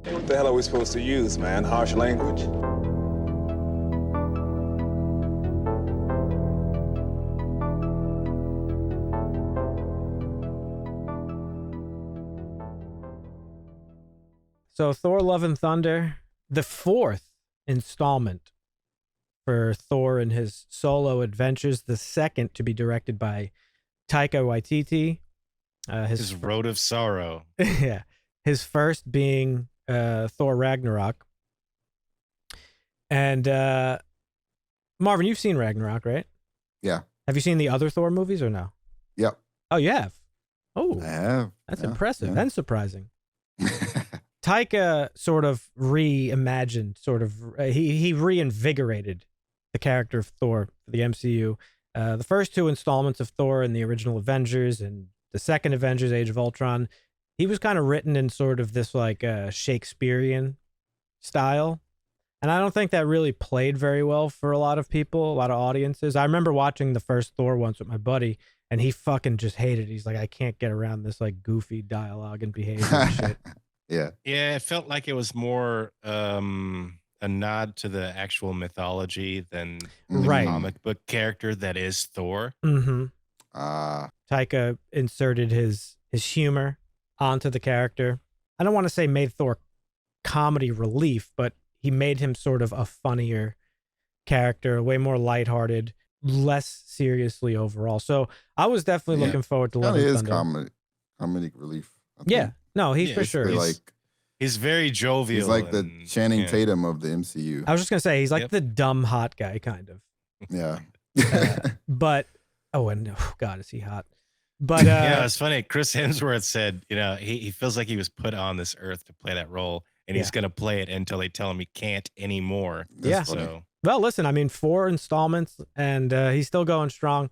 What the hell are we supposed to use, man? Harsh language? So Thor Love and Thunder, the fourth installment for Thor and his solo adventures, the second to be directed by Taika Waititi. His Road of Sorrow. Yeah. His first being Thor Ragnarok. And Marvin, you've seen Ragnarok, right? Yeah. Have you seen the other Thor movies or no? Yep. Oh, you have? Oh, I have. that's Yeah, impressive yeah. and surprising. Taika sort of reimagined, he reinvigorated the character of Thor for the MCU. The first two installments of Thor in the original Avengers and the second Avengers, Age of Ultron, he was kind of written in sort of this like Shakespearean style. And I don't think that really played very well for a lot of people, a lot of audiences. I remember watching the first Thor once with my buddy, and he fucking just hated it. He's like, I can't get around this like goofy dialogue and behavior and shit. Yeah. Yeah, it felt like it was more a nod to the actual mythology than the Right. comic book character that is Thor. Mm-hmm. Taika inserted his humor onto the character. I don't want to say made Thor comedy relief, but he made him sort of a funnier character, way more lighthearted, less seriously overall. So I was definitely looking forward to Love and Thunder. Comedic relief. Yeah. No, he's for sure. He's very jovial. He's like the Channing Tatum of the MCU. I was just going to say, he's like the dumb hot guy, kind of. Yeah. But, God, is he hot. But yeah, it's funny. Chris Hemsworth said, he feels like he was put on this earth to play that role, and he's going to play it until they tell him he can't anymore. Yeah. So, well, listen, I mean, 4 installments, and he's still going strong.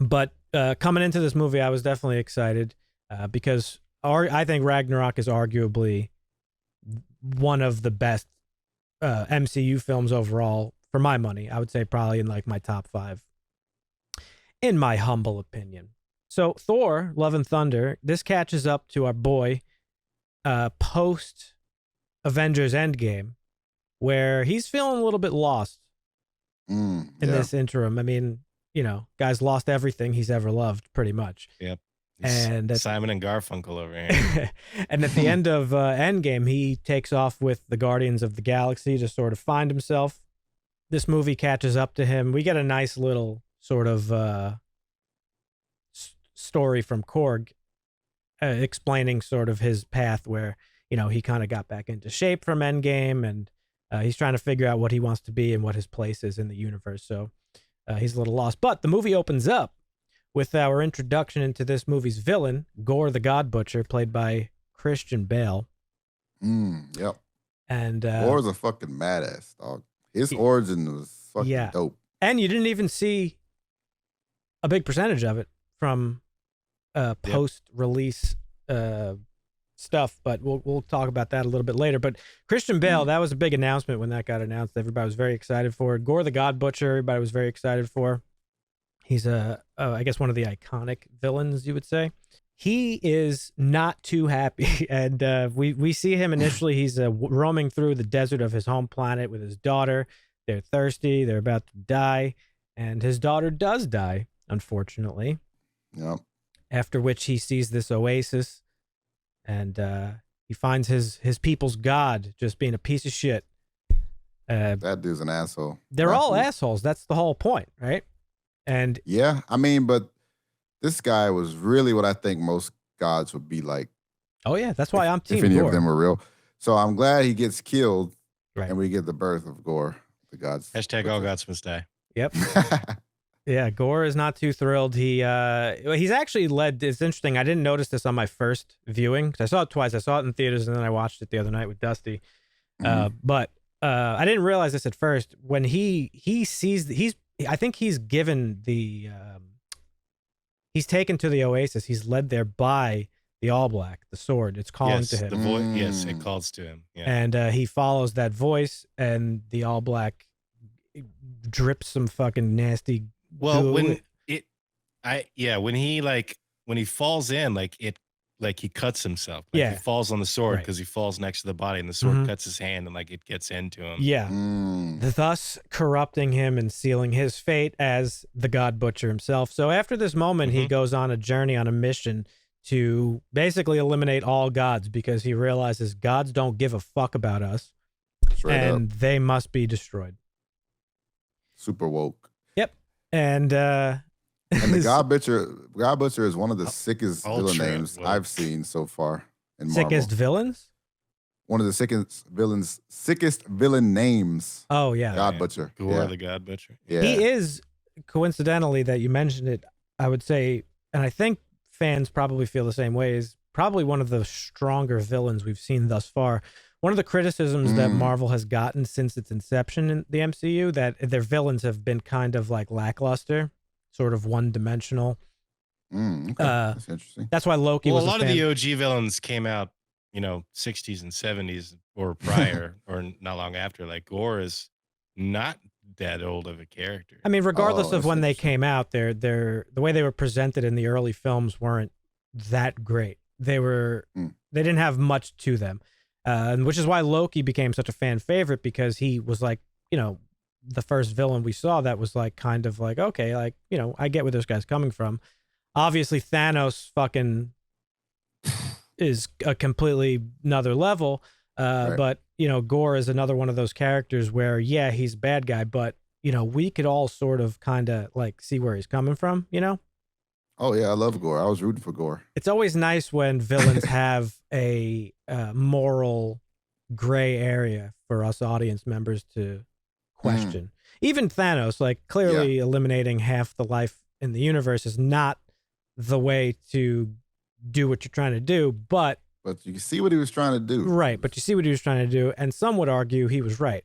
But coming into this movie, I was definitely excited because I think Ragnarok is arguably one of the best MCU films overall, for my money. I would say probably in like my top 5, in my humble opinion. So Thor, Love and Thunder, this catches up to our boy post Avengers Endgame, where he's feeling a little bit lost in this interim. I mean, guy's lost everything he's ever loved, pretty much. Yep. And Simon and Garfunkel over here. And at the end of Endgame, he takes off with the Guardians of the Galaxy to sort of find himself. This movie catches up to him. We get a nice little sort of story from Korg explaining sort of his path where, he kind of got back into shape from Endgame, and he's trying to figure out what he wants to be and what his place is in the universe. So he's a little lost. But the movie opens up with our introduction into this movie's villain, Gorr the God Butcher, played by Christian Bale. Yep. And Gorr's a fucking badass, dog. His origin was fucking dope. And you didn't even see a big percentage of it from post-release stuff, but we'll talk about that a little bit later. But Christian Bale, that was a big announcement when that got announced. Everybody was very excited for it. Gorr the God Butcher, everybody was very excited for. He's I guess one of the iconic villains, you would say. He is not too happy, and we see him initially. He's roaming through the desert of his home planet with his daughter. They're thirsty. They're about to die, and his daughter does die, unfortunately. Yep. After which he sees this oasis, and he finds his people's god just being a piece of shit. That dude's an asshole. They're all assholes. That's the whole point, right? And yeah, I mean, but this guy was really what I think most gods would be like. Oh yeah, that's why I'm team if any Gorr. of them were real. So I'm glad he gets killed, right, and we get the birth of Gorr, the gods. Hashtag all gods must die. Yep. Yeah, Gorr is not too thrilled. He's actually led. It's interesting. I didn't notice this on my first viewing because I saw it twice. I saw it in theaters and then I watched it the other night with Dusty. But I didn't realize this at first. When he sees I think he's given he's taken to the oasis. He's led there by the All Black, the sword. It's calling to him. The voice. Yes, it calls to him. Yeah. And he follows that voice, and the All Black drips some fucking nasty. Well, goo. when he falls in, like it like he cuts himself. Like Yeah. he falls on the sword Right. because he falls next to the body, and the sword Mhm. cuts his hand, and like it gets into him. Yeah. Mm. Thus corrupting him and sealing his fate as the God Butcher himself. So after this moment, he Mhm. goes on a journey, on a mission to basically eliminate all gods because he realizes gods don't give a fuck about us Straight and up. they must be destroyed. Super woke. Yep. And And the God Butcher is one of the sickest villain Ultra names woke. I've seen so far in Marvel. sickest villains? One of the sickest villain names. Oh, yeah. God Yeah. Butcher. Gorr, Yeah. the God Butcher. Yeah. He is, coincidentally, that you mentioned it, I would say, and I think fans probably feel the same way, is probably one of the stronger villains we've seen thus far. One of the criticisms that Marvel has gotten since its inception in the MCU, that their villains have been kind of like lackluster, sort of one-dimensional. Okay. That's interesting. That's why Loki Well, was a lot of fan. the OG villains came out, 60s and 70s or prior, or not long after. Like Gorr is not that old of a character. I mean, regardless Oh, of when that's they interesting. came out, the way they were presented in the early films weren't that great. They didn't have much to them, and which is why Loki became such a fan favorite, because he was like, the first villain we saw that was like kind of like, okay, like, I get where this guy's coming from. Obviously, Thanos fucking is a completely another level. Right. But Gorr is another one of those characters where, yeah, he's a bad guy, but we could all sort of kind of like see where he's coming from. Oh yeah, I love Gorr. I was rooting for Gorr. It's always nice when villains have a moral gray area for us audience members to question. Even Thanos, like, clearly eliminating half the life in the universe is not the way to do what you're trying to do, but you can see what he was trying to do. right, but you see what he was trying to do, and some would argue he was right.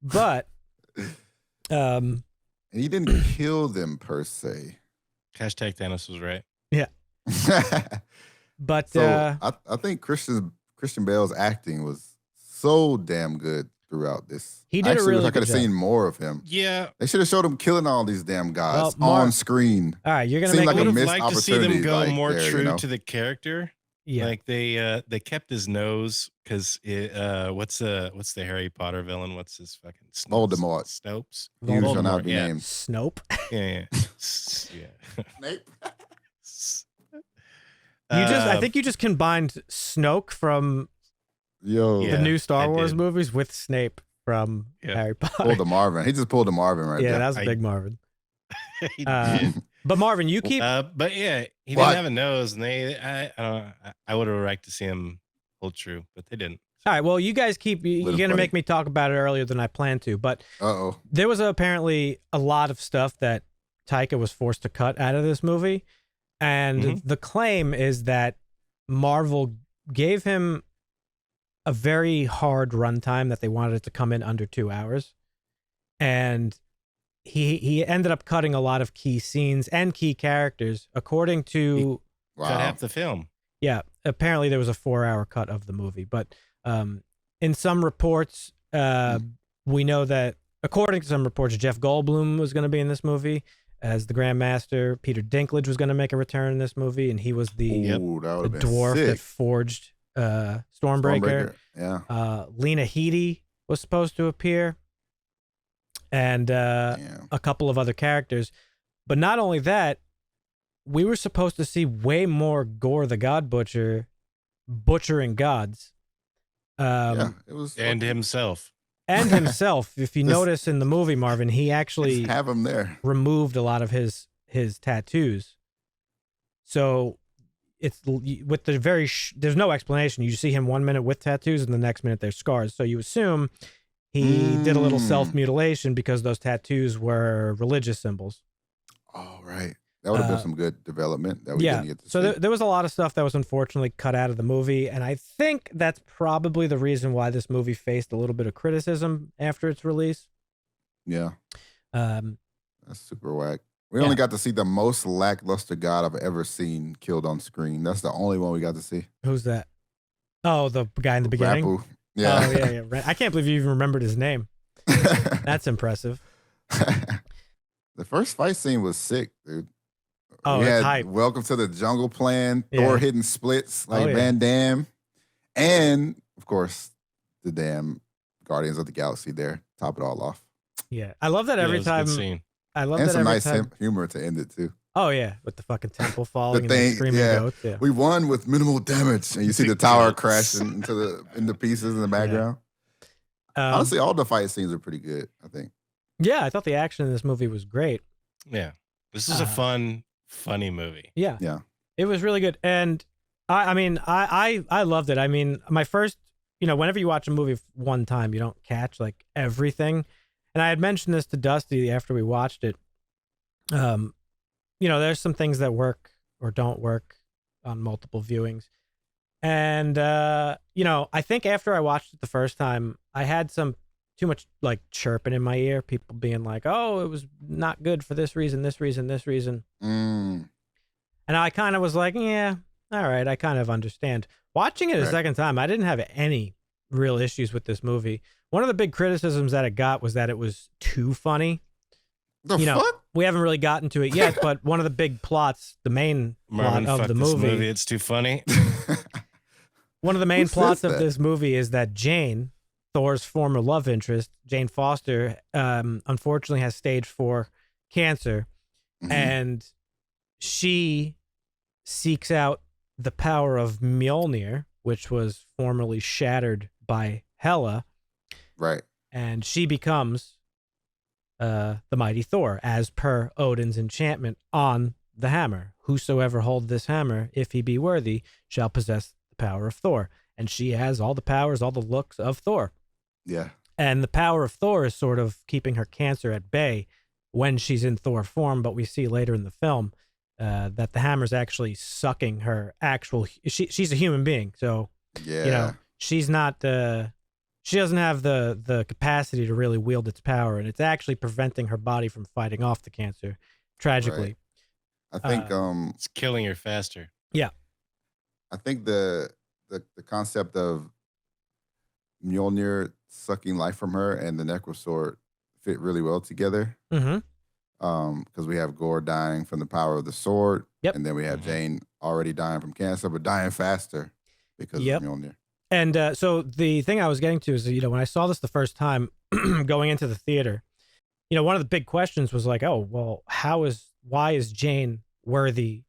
But And he didn't kill them per se. Hashtag Thanos was right. but So I think Christian Bale's acting was so damn good throughout this. He did a Actually, really wish I could good have seen more of him. Yeah, They should have showed him killing all these damn guys Well, on screen. all right, you're gonna Seemed make like I a would me, have missed liked to see them opportunity, go like, more there, true to the character. yeah. Like they kept his nose because what's the Harry Potter villain? What's his fucking Voldemort. Snopes? You shall not be yeah. named. Snope. Yeah, yeah. Snape. I think you just combined Snoke from Yo, Yeah, the new Star I Wars did. movies with Snape from Yeah. Harry Potter. pulled the Marvin. He just pulled the Marvin right yeah, there. that was I- big Marvin. He Uh, did. But Marvin, you keep But yeah, he What? didn't have a nose, and I would have liked to see him hold true, but they didn't. all right. Well, you guys you're Little gonna buddy. make me talk about it earlier than I planned to, but Uh-oh. there was apparently a lot of stuff that Taika was forced to cut out of this movie, and Mhm. the claim is that Marvel gave him a very hard runtime, that they wanted it to come in under 2 hours, and he ended up cutting a lot of key scenes and key characters, according to Cut Wow. half the film. yeah. Apparently, there was a 4-hour cut of the movie, but in some reports, we know that according to some reports, Jeff Goldblum was going to be in this movie as the Grandmaster. Peter Dinklage was going to make a return in this movie, and he was the Ooh, that would have been dwarf sick. that forged Stormbreaker. Yeah. Lena Headey was supposed to appear, and Damn. a couple of other characters. But not only that, we were supposed to see way more Gorr the God Butcher butchering gods. Yeah. It was. And himself. And himself. If you Just- notice in the movie, Marvin, he actually Just have him there. removed a lot of his tattoos. So it's with the there's no explanation. You see him 1 minute with tattoos and the next minute they're scars. So you assume he did a little self-mutilation because those tattoos were religious symbols. Oh, right. That would have been some good development that we Yeah. didn't get to So see. there was a lot of stuff that was unfortunately cut out of the movie. And I think that's probably the reason why this movie faced a little bit of criticism after its release. Yeah. Um, That's super whack. We Yeah. only got to see the most lackluster god I've ever seen killed on screen. That's the only one we got to see. who's that? Oh, the guy in the beginning? Rapu. Yeah. Oh, yeah. Right. I can't believe you even remembered his name. That's impressive. The first fight scene was sick, dude. Oh, we it's had hype. Welcome to the Jungle Plan, Yeah. Thor hitting splits like Oh, yeah. Van Damme, and of course the damn Guardians of the Galaxy there top it all off. Yeah, I love that Yeah, every it was a good time. scene. I love And that some every nice time. humor to end it too. Oh yeah, with the fucking temple falling and thing, the screaming yeah. goats. Yeah. We won with minimal damage, and you see The the tower goats. crashing into pieces in the background. Honestly, all the fight scenes are pretty good, I think. Yeah, I thought the action in this movie was great. Yeah. This is a funny movie. Yeah. Yeah. It was really good. And I loved it. I mean, my first, whenever you watch a movie one time, you don't catch like everything. And I had mentioned this to Dusty after we watched it. There's some things that work or don't work on multiple viewings. And, I think after I watched it the first time, I had too much like chirping in my ear, people being like, oh, it was not good for this reason, this reason, this reason. And I kind of was like, yeah, all right, I kind of understand. Watching it a second time, I didn't have any real issues with this movie. One of the big criticisms that it got was that it was too funny. The fuck? We haven't really gotten to it yet, but one of the big plots, the main Marvin, plot of fuck the this movie, it's too funny. one of the main Who says plots of that? this movie is that Jane, Thor's former love interest, Jane Foster, unfortunately has stage 4 cancer, and she seeks out the power of Mjolnir, which was formerly shattered by Hela, Right. and she becomes the mighty Thor, as per Odin's enchantment on the hammer. Whosoever hold this hammer, if he be worthy, shall possess the power of Thor. And she has all the powers, all the looks of Thor. Yeah. And the power of Thor is sort of keeping her cancer at bay when she's in Thor form, but we see later in the film that the hammer's actually sucking her actual... She's a human being, so, Yeah. she's not... she doesn't have the capacity to really wield its power, and it's actually preventing her body from fighting off the cancer, tragically. Right. I think It's killing her faster. Yeah. I think the concept of Mjolnir sucking life from her and the Necrosword fit really well together. Mm-hmm. Because we have Gorr dying from the power of the sword. Yep. And then we have Jane already dying from cancer, but dying faster because of Mjolnir. And so the thing I was getting to is, when I saw this the first time going into the theater, one of the big questions was like, oh, well, why is Jane worthy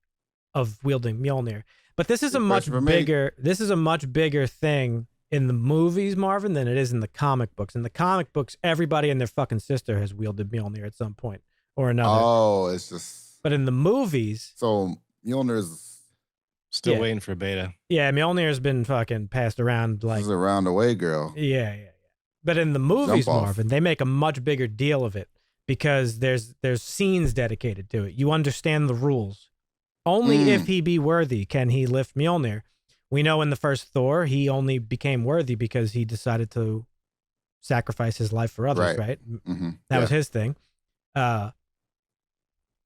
of wielding Mjolnir? But this is a much bigger thing in the movies, Marvin, than it is in the comic books. In the comic books, everybody and their fucking sister has wielded Mjolnir at some point or another. Oh, it's just... But in the movies... So Mjolnir's... Still waiting for beta. Yeah, Mjolnir's been fucking passed around like... She's around the way, girl. Yeah. But in the movies, Marvin, they make a much bigger deal of it because there's scenes dedicated to it. You understand the rules. Only if he be worthy can he lift Mjolnir. We know in the first Thor, he only became worthy because he decided to sacrifice his life for others, right? Mm-hmm. That was his thing.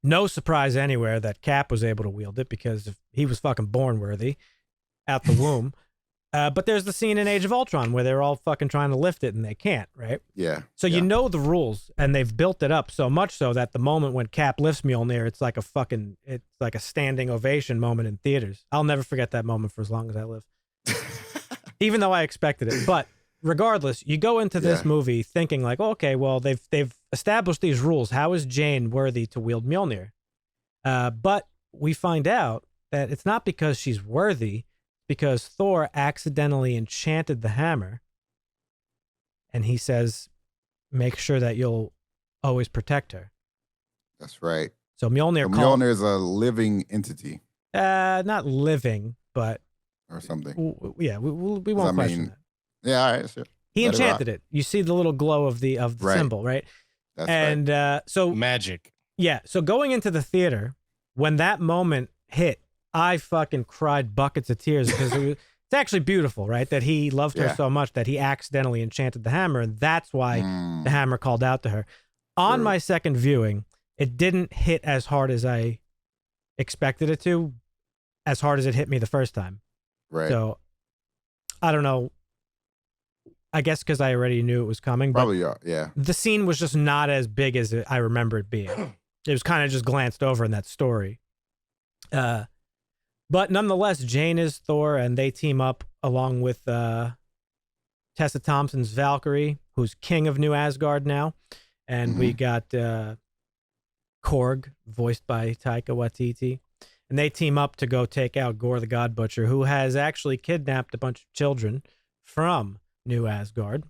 No surprise anywhere that Cap was able to wield it because he was fucking born worthy out the womb. But there's the scene in Age of Ultron where they're all fucking trying to lift it and they can't, right? Yeah. So you know the rules, and they've built it up so much so that the moment when Cap lifts Mjolnir, it's like a standing ovation moment in theaters. I'll never forget that moment for as long as I live. Even though I expected it. But regardless, you go into this movie thinking like, oh, okay, well, they've established these rules. How is Jane worthy to wield Mjolnir? But we find out that it's not because she's worthy, because Thor accidentally enchanted the hammer, and he says, make sure that you'll always protect her. That's right. So Mjolnir Mjolnir is a living entity. Not living, but... Or something. We won't question that. Yeah, all right, sure. He enchanted it. You see the little glow of the symbol, right? That's right. So magic. Yeah. So going into the theater, when that moment hit, I fucking cried buckets of tears because it's actually beautiful, right? That he loved her so much that he accidentally enchanted the hammer, and that's why the hammer called out to her. On my second viewing, it didn't hit as hard as I expected it to, as hard as it hit me the first time. Right. So I don't know. I guess because I already knew it was coming. Probably, but yeah. The scene was just not as big as I remember it being. It was kind of just glanced over in that story. But nonetheless, Jane is Thor, and they team up along with Tessa Thompson's Valkyrie, who's king of New Asgard now. And we got Korg, voiced by Taika Waititi. And they team up to go take out Gorr the God Butcher, who has actually kidnapped a bunch of children from New Asgard.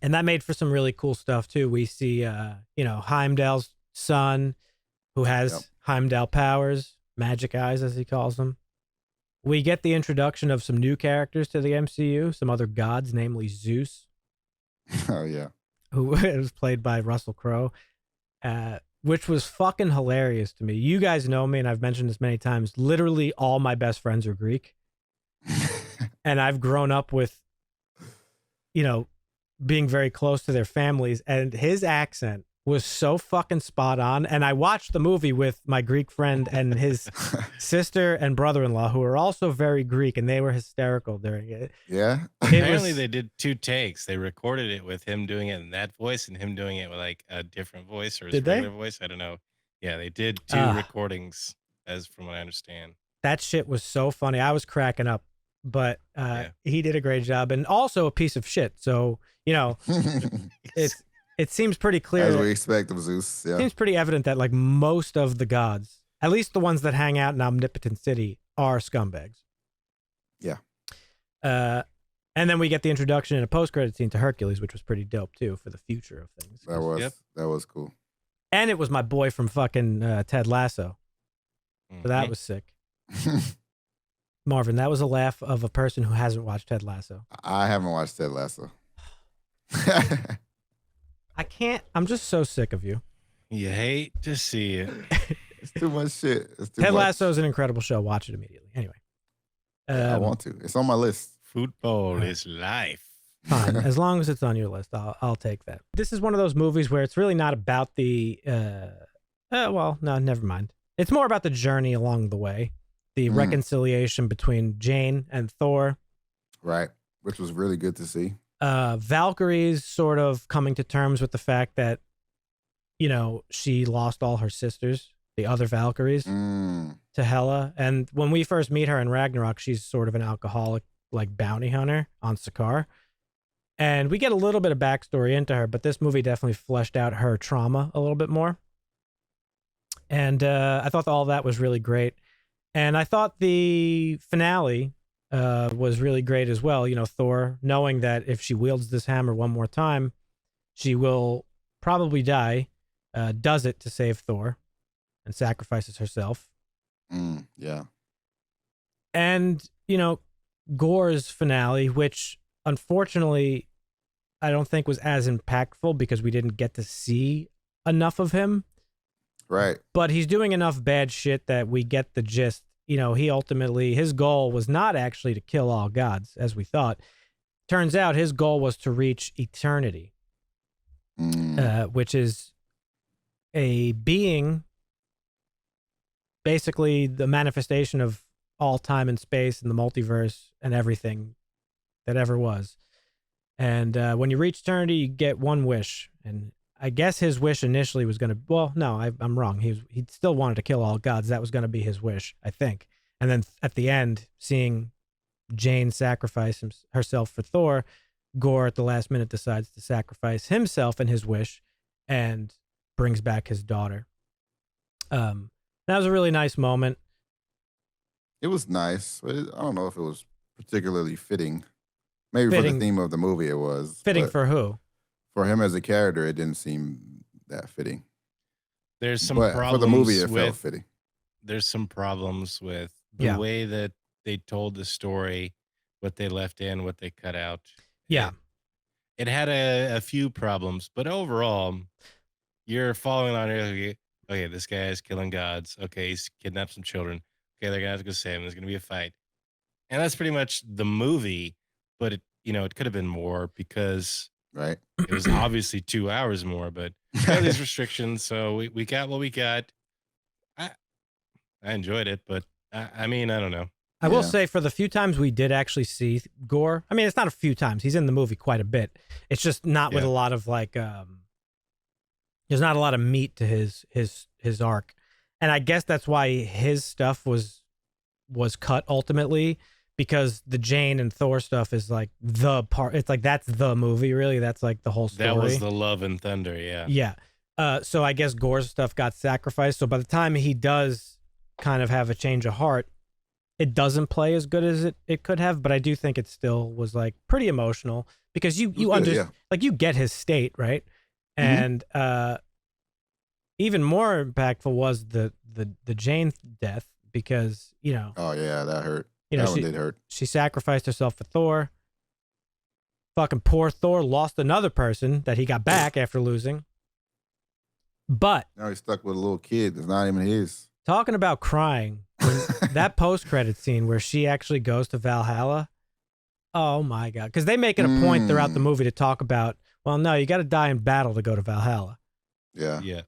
And that made for some really cool stuff, too. We see, Heimdall's son, who has Heimdall powers, magic eyes, as he calls them. We get the introduction of some new characters to the MCU, some other gods, namely Zeus. Oh, yeah. Who was played by Russell Crowe, which was fucking hilarious to me. You guys know me, and I've mentioned this many times. Literally all my best friends are Greek. And I've grown up with, being very close to their families. And his accent was so fucking spot on. And I watched the movie with my Greek friend and his sister and brother-in-law, who are also very Greek, and they were hysterical during it. Yeah. Apparently they did 2 takes. They recorded it with him doing it in that voice and him doing it with like a different voice or his regular voice. I don't know. Yeah, they did 2 recordings, as from what I understand. That shit was so funny. I was cracking up, but he did a great job, and also a piece of shit. So, it seems pretty clear. As we expect of Zeus. Yeah. It seems pretty evident that like most of the gods, at least the ones that hang out in Omnipotent City, are scumbags. Yeah. And then we get the introduction in a post-credit scene to Hercules, which was pretty dope too for the future of things. That was cool. And it was my boy from fucking Ted Lasso. So that was sick. Marvin, that was a laugh of a person who hasn't watched Ted Lasso. I haven't watched Ted Lasso. I can't. I'm just so sick of you. You hate to see it. It's too much shit. Ted Lasso is an incredible show. Watch it immediately. Anyway. I want to. It's on my list. Football is life. Fine. As long as it's on your list, I'll take that. This is one of those movies where it's really not about the... well, no, never mind. It's more about the journey along the way. The reconciliation between Jane and Thor. Right. Which was really good to see. Valkyrie's sort of coming to terms with the fact that, she lost all her sisters, the other Valkyries, to Hela. And when we first meet her in Ragnarok, she's sort of an alcoholic, like bounty hunter on Sakaar. And we get a little bit of backstory into her, but this movie definitely fleshed out her trauma a little bit more. And I thought all that was really great. And I thought the finale was really great as well. Thor, knowing that if she wields this hammer one more time, she will probably die, does it to save Thor and sacrifices herself. Yeah. And, Gorr's finale, which unfortunately I don't think was as impactful because we didn't get to see enough of him. Right. But he's doing enough bad shit that we get the gist. He ultimately, his goal was not actually to kill all gods, as we thought. Turns out his goal was to reach eternity, which is a being, basically the manifestation of all time and space and the multiverse and everything that ever was. And when you reach eternity, you get one wish. And I guess his wish initially was going to, well, no, I'm wrong. He still wanted to kill all gods. That was going to be his wish, I think. And then at the end, seeing Jane sacrifice herself for Thor, Gorr at the last minute decides to sacrifice himself and his wish and brings back his daughter. That was a really nice moment. It was nice. I don't know if it was particularly fitting. Maybe for Fitting. the theme of the movie it was. Fitting but for who? For him as a character, it didn't seem that fitting. There's some But problems for the movie, it with, felt fitting. There's some problems with the way that they told the story, what they left in, what they cut out. Yeah. It had a few problems, but overall, you're following on. Okay, this guy is killing gods. Okay, he's kidnapped some children. Okay, they're gonna have to go save him. There's gonna be a fight, and that's pretty much the movie. But it could have been more because Right. it was obviously 2 hours more. But these restrictions, so we got what we got. I enjoyed it, but I mean, I don't know. I will say, for the few times we did actually see Gorr, I mean, it's not a few times. He's in the movie quite a bit. It's just not with a lot of there's not a lot of meat to his arc. and I guess that's why his stuff was cut ultimately, because the Jane and Thor stuff is like the part. It's like that's the movie, really. That's like the whole story. That was the Love and Thunder, yeah. Yeah. So I guess Gorr's stuff got sacrificed. So by the time he does kind of have a change of heart, it doesn't play as good as it could have. But I do think it still was like pretty emotional, because you understand, like you get his state, right? And even more impactful was the Jane death, because Oh yeah, that hurt. That one did hurt. She sacrificed herself for Thor. Fucking poor Thor lost another person that he got back after losing. But now he's stuck with a little kid that's not even his. Talking about crying, that post-credit scene where she actually goes to Valhalla. Oh my God. Because they make it a point throughout the movie to talk about, well, no, you got to die in battle to go to Valhalla. Yeah. Yeah.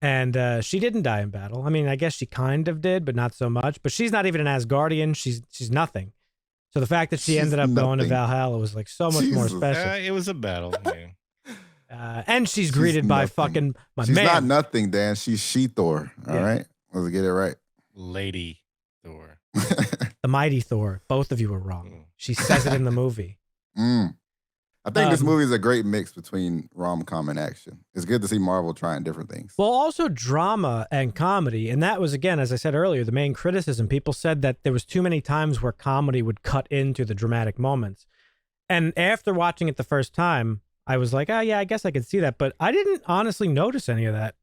And she didn't die in battle. I mean, I guess she kind of did, but not so much. But she's not even an Asgardian. She's nothing. So the fact that she ended up going to Valhalla was like so much more special. It was a battle. Yeah. And she's greeted by fucking my she's man. She's not nothing, Dan. She's She-Thor. All right? Let's get it right. Lady Thor. The mighty Thor. Both of you were wrong. She says it in the movie. I think this movie is a great mix between rom-com and action. It's good to see Marvel trying different things. Well, also drama and comedy. And that was, again, as I said earlier, the main criticism. People said that there was too many times where comedy would cut into the dramatic moments. And after watching it the first time, I was like, oh, yeah, I guess I could see that. But I didn't honestly notice any of that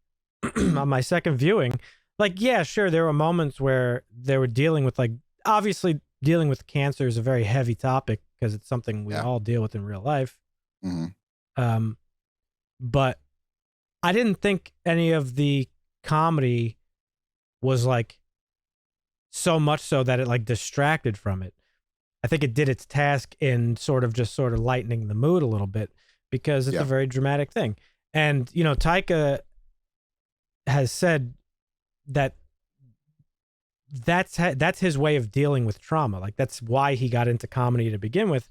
on my second viewing. Like, yeah, sure, there were moments where they were dealing with, like, obviously dealing with cancer is a very heavy topic because it's something we all deal with in real life. But I didn't think any of the comedy was like so much so that it like distracted from it. I think it did its task in sort of lightening the mood a little bit, because it's a very dramatic thing. And, Taika has said that that's his way of dealing with trauma. Like, that's why he got into comedy to begin with.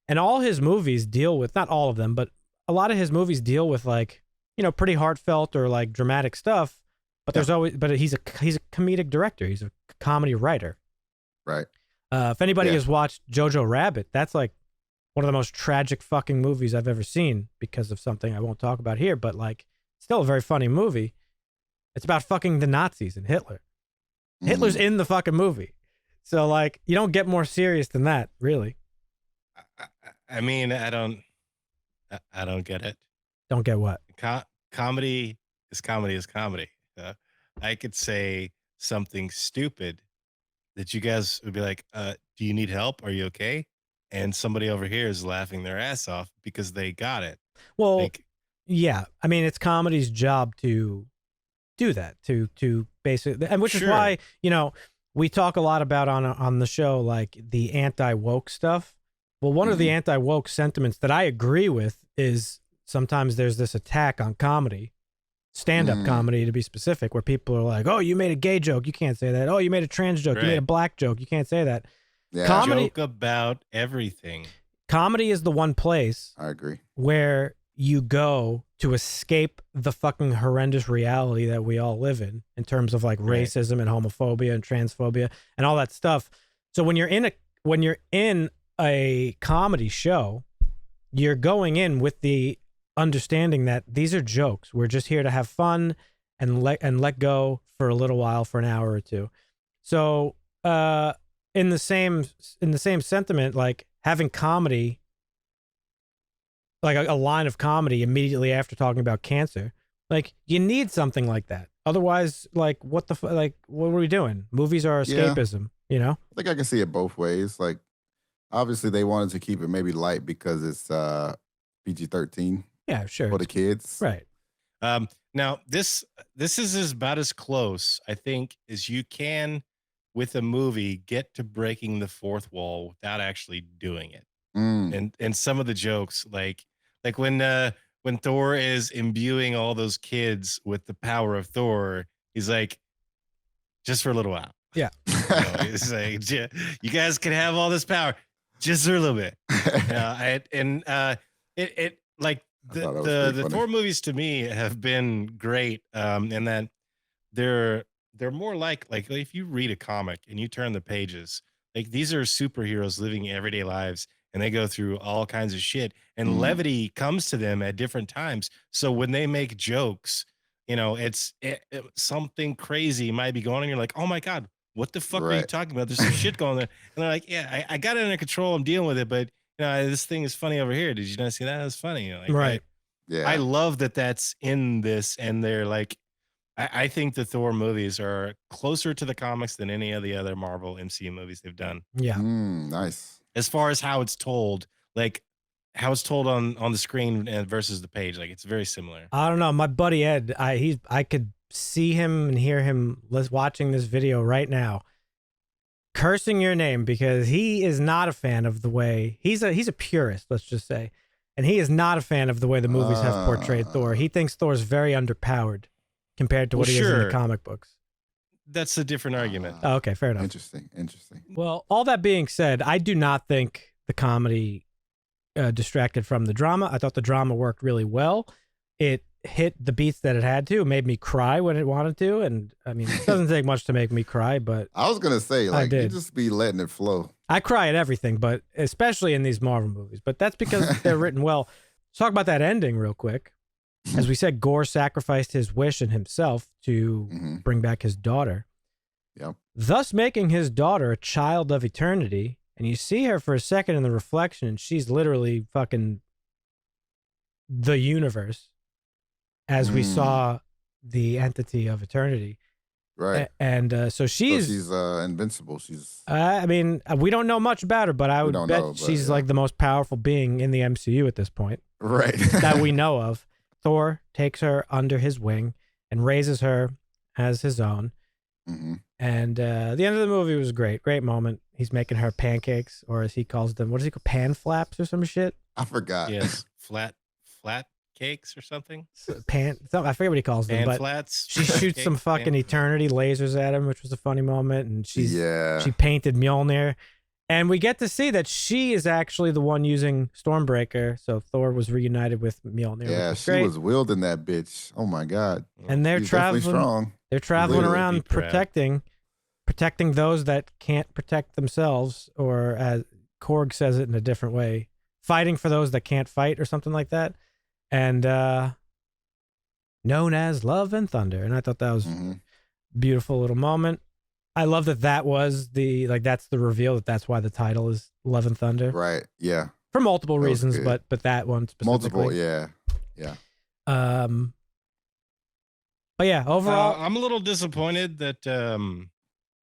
And all his movies deal with, not all of them, but a lot of his movies deal with like, pretty heartfelt or like dramatic stuff. But there's always, but he's a comedic director. He's a comedy writer. Right. If anybody has watched Jojo Rabbit, that's like one of the most tragic fucking movies I've ever seen, because of something I won't talk about here, but like still a very funny movie. It's about fucking the Nazis and Hitler. Hitler's in the fucking movie. So like, you don't get more serious than that, really. I mean, I don't get it. Don't get what? Comedy is comedy is comedy. I could say something stupid that you guys would be like, do you need help? Are you okay? And somebody over here is laughing their ass off because they got it. Well, yeah. I mean, it's comedy's job to do that, to basically, and which is why, we talk a lot about on the show, like the anti-woke stuff. Well, one of the anti-woke sentiments that I agree with is sometimes there's this attack on comedy, stand-up comedy to be specific, where people are like, oh, you made a gay joke, you can't say that. Oh, you made a trans joke, you made a black joke, you can't say that. Yeah. Comedy, joke about everything. Comedy is the one place I agree where you go to escape the fucking horrendous reality that we all live in terms of like racism and homophobia and transphobia and all that stuff. So when you're in a comedy show, you're going in with the understanding that these are jokes. We're just here to have fun and let go for a little while, for an hour or two. So in the same sentiment, like having comedy, like a line of comedy immediately after talking about cancer, like you need something like that. Otherwise, like what what are we doing? Movies are escapism, I think I can see it both ways. Like, obviously they wanted to keep it maybe light because it's PG-13. Yeah, sure. For the kids. Right. Now this is about as close, I think, as you can with a movie get to breaking the fourth wall without actually doing it. And some of the jokes, like when Thor is imbuing all those kids with the power of Thor, he's like, just for a little while. Yeah. He's like, you guys can have all this power just for a little bit. It like the Thor movies to me have been great, in that they're they're more like if you read a comic and you turn the pages, like these are superheroes living everyday lives and they go through all kinds of shit and levity comes to them at different times. So when they make jokes, something crazy might be going on. You're like, oh my God, what the fuck are you talking about? There's some shit going there. And they're like, yeah, I got it under control. I'm dealing with it. But this thing is funny over here. Did you not see that? It's funny. Right. Yeah. I love that that's in this. And they're like, I think the Thor movies are closer to the comics than any of the other Marvel MCU movies they've done. Yeah. Nice. As far as how it's told, like how it's told on the screen versus the page, like it's very similar. I don't know. My buddy Ed, I could see him and hear him watching this video right now, cursing your name because he is not a fan of the way he's a purist, let's just say, and he is not a fan of the way the movies have portrayed Thor. He thinks Thor's very underpowered compared to what he is in the comic books. That's a different argument. Oh, okay, fair enough. Interesting. Well, all that being said, I do not think the comedy distracted from the drama. I thought the drama worked really well. It hit the beats that it had to. It made me cry when it wanted to. And I mean, it doesn't take much to make me cry, but I was going to say, like, you just be letting it flow. I cry at everything, but especially in these Marvel movies. But that's because they're written well. Let's talk about that ending real quick. As we said, Gorr sacrificed his wish and himself to bring back his daughter. Yep. Thus making his daughter a child of eternity. And you see her for a second in the reflection, and she's literally fucking the universe as we saw the entity of eternity. Right. And so she's invincible. She's. I mean, we don't know much about her, but I would bet she's like the most powerful being in the MCU at this point. Right. That we know of. Thor takes her under his wing and raises her as his own. And the end of the movie was great. Great moment. He's making her pancakes, or as he calls them, what does he call, pan flaps or some shit? I forgot. Yes, flat cakes or something. I forget what he calls them, pan but flats. She shoots some fucking eternity lasers at him, which was a funny moment. And she painted Mjolnir. And we get to see that she is actually the one using Stormbreaker. So Thor was reunited with Mjolnir. Yeah, she was wielding that bitch. Oh my God. And they're traveling strong. They're traveling around protecting those that can't protect themselves, or as Korg says it in a different way, fighting for those that can't fight or something like that. And known as Love and Thunder. And I thought that was a beautiful little moment. I love that was that's the reveal, that's why the title is Love and Thunder. Right. Yeah. For multiple reasons, but that one specifically. Multiple, yeah. Yeah. But yeah, overall, I'm a little disappointed that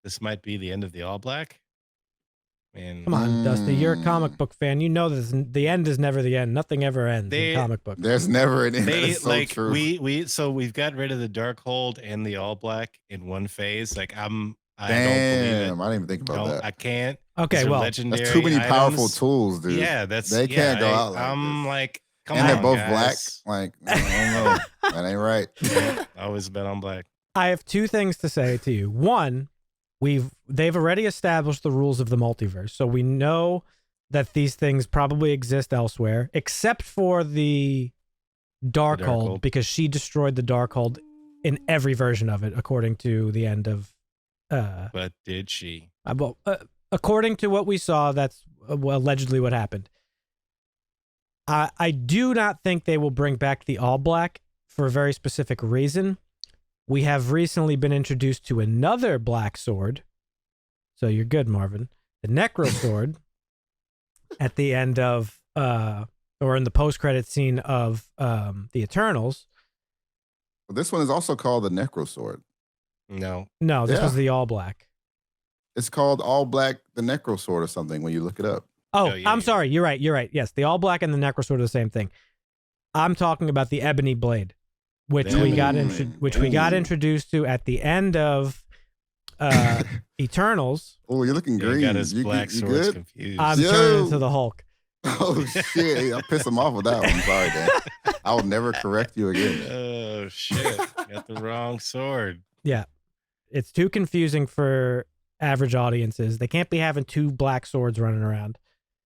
this might be the end of the All Black. Man, come on, Dusty, you're a comic book fan. You know this. The end is never the end. Nothing ever ends in comic books. There's never an end. That's so true. We've got rid of the Darkhold and the All Black in one phase. Like I don't believe it. I didn't even think about that. I can't. Okay, well, legendary that's too many items. Powerful tools, dude. Yeah, they can't go out like I'm this. like, come and on, they're both guys. black. Like, I don't know. That ain't right. Yeah, I always bet on black. I have two things to say to you. One, they've already established the rules of the multiverse, so we know that these things probably exist elsewhere, except for the Darkhold, because she destroyed the Darkhold in every version of it, according to the end of. But did she? According to what we saw, that's allegedly what happened. I do not think they will bring back the All Black for a very specific reason. We have recently been introduced to another black sword. So you're good, Marvin. The Necro Sword at the end of, or in the post-credit scene of the Eternals. Well, this one is also called the Necro Sword. No, this was the All Black. It's called All Black, the Necro Sword or something when you look it up. Oh, I'm sorry. You're right. Yes, the All Black and the Necro Sword are the same thing. I'm talking about the Ebony Blade, which we got introduced to at the end of Eternals. Oh, you're looking green. Got his black swords confused. I'm turning into the Hulk. Oh shit! I pissed him off with that one. I'm sorry, Dan. I will never correct you again. Oh shit! Got the wrong sword. Yeah, it's too confusing for average audiences. They can't be having two black swords running around.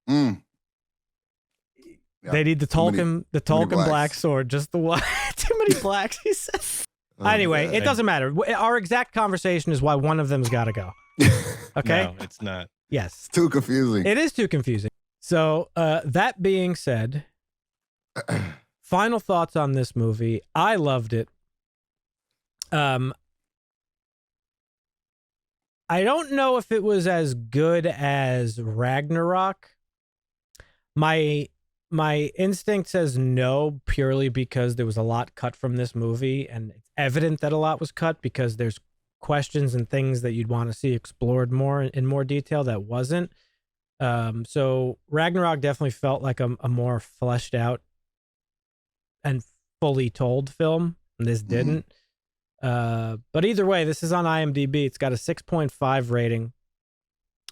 Yeah. They need the Tolkien black sword, just the one. Too many blacks, he said. Anyway, God. it doesn't matter. Our exact conversation is why one of them's got to go. Okay? No, it's not. Yes. It's too confusing. It is too confusing. So, that being said, final thoughts on this movie. I loved it. I don't know if it was as good as Ragnarok. My instinct says no, purely because there was a lot cut from this movie, and it's evident that a lot was cut because there's questions and things that you'd want to see explored more in more detail that wasn't. So Ragnarok definitely felt like a more fleshed out and fully told film, and this didn't. But either way, this is on IMDb. It's got a 6.5 rating.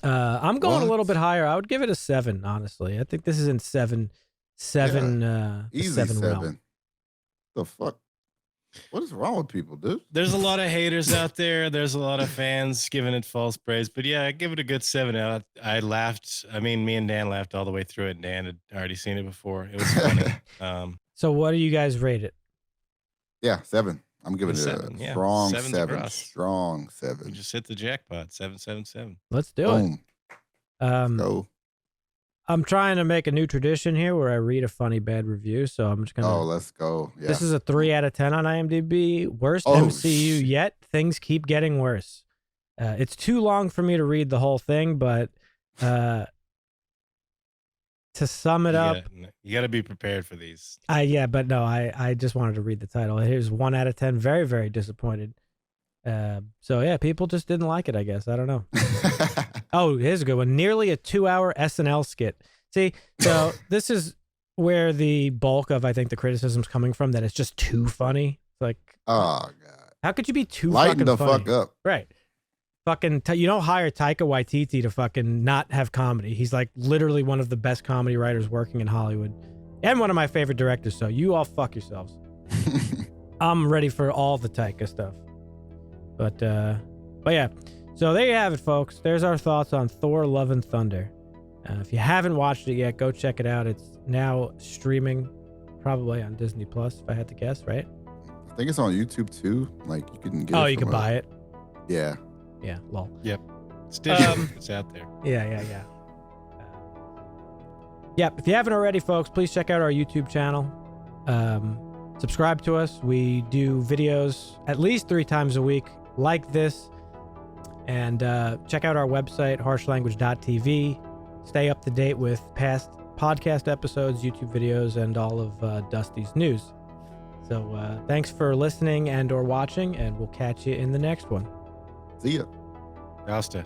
I'm going a little bit higher. I would give it a 7, honestly. I think this is in seven, Easy 7 realm. 7. The fuck? What is wrong with people, dude? There's a lot of haters out there. There's a lot of fans giving it false praise. But yeah, I give it a good 7. I laughed. I mean, me and Dan laughed all the way through it. And Dan had already seen it before. It was funny. So what do you guys rate it? Yeah, 7. I'm giving it 7, a yeah. strong 7's 7. across. Strong You 7. just hit the jackpot. 777. Let's do Boom. it. Go. I'm trying to make a new tradition here where I read a funny bad review. So I'm just gonna. Oh, let's go. Yeah. This is a 3 out of 10 on IMDb. Worst Oh, MCU yet. Things keep getting worse. It's too long for me to read the whole thing, but to sum it up, You got to be prepared for these. I just wanted to read the title. Here's 1 out of 10. Very, very disappointed. So yeah, people just didn't like it, I guess. I don't know. Oh, here's a good one. Nearly a 2-hour SNL skit. See, so this is where the bulk of, I think, the criticism's coming from, that it's just too funny. Like, Oh, God. how could you be too Lighten fucking the funny? fuck up. Right. Fucking, you don't hire Taika Waititi to fucking not have comedy. He's like literally one of the best comedy writers working in Hollywood and one of my favorite directors. So you all fuck yourselves. I'm ready for all the Taika stuff. But yeah. So there you have it, folks. There's our thoughts on Thor: Love and Thunder. If you haven't watched it yet, go check it out. It's now streaming, probably on Disney Plus, if I had to guess, right? I think it's on YouTube too. Like you can get. Oh, it you from can buy it. Yeah. Yeah, lol. Yep. It's digital. It's out there. Yeah. If you haven't already, folks, please check out our YouTube channel. Subscribe to us. We do videos at least 3 times a week like this. And check out our website, harshlanguage.tv. Stay up to date with past podcast episodes, YouTube videos, and all of Dusty's news. So thanks for listening and or watching, and we'll catch you in the next one. See ya. Costa.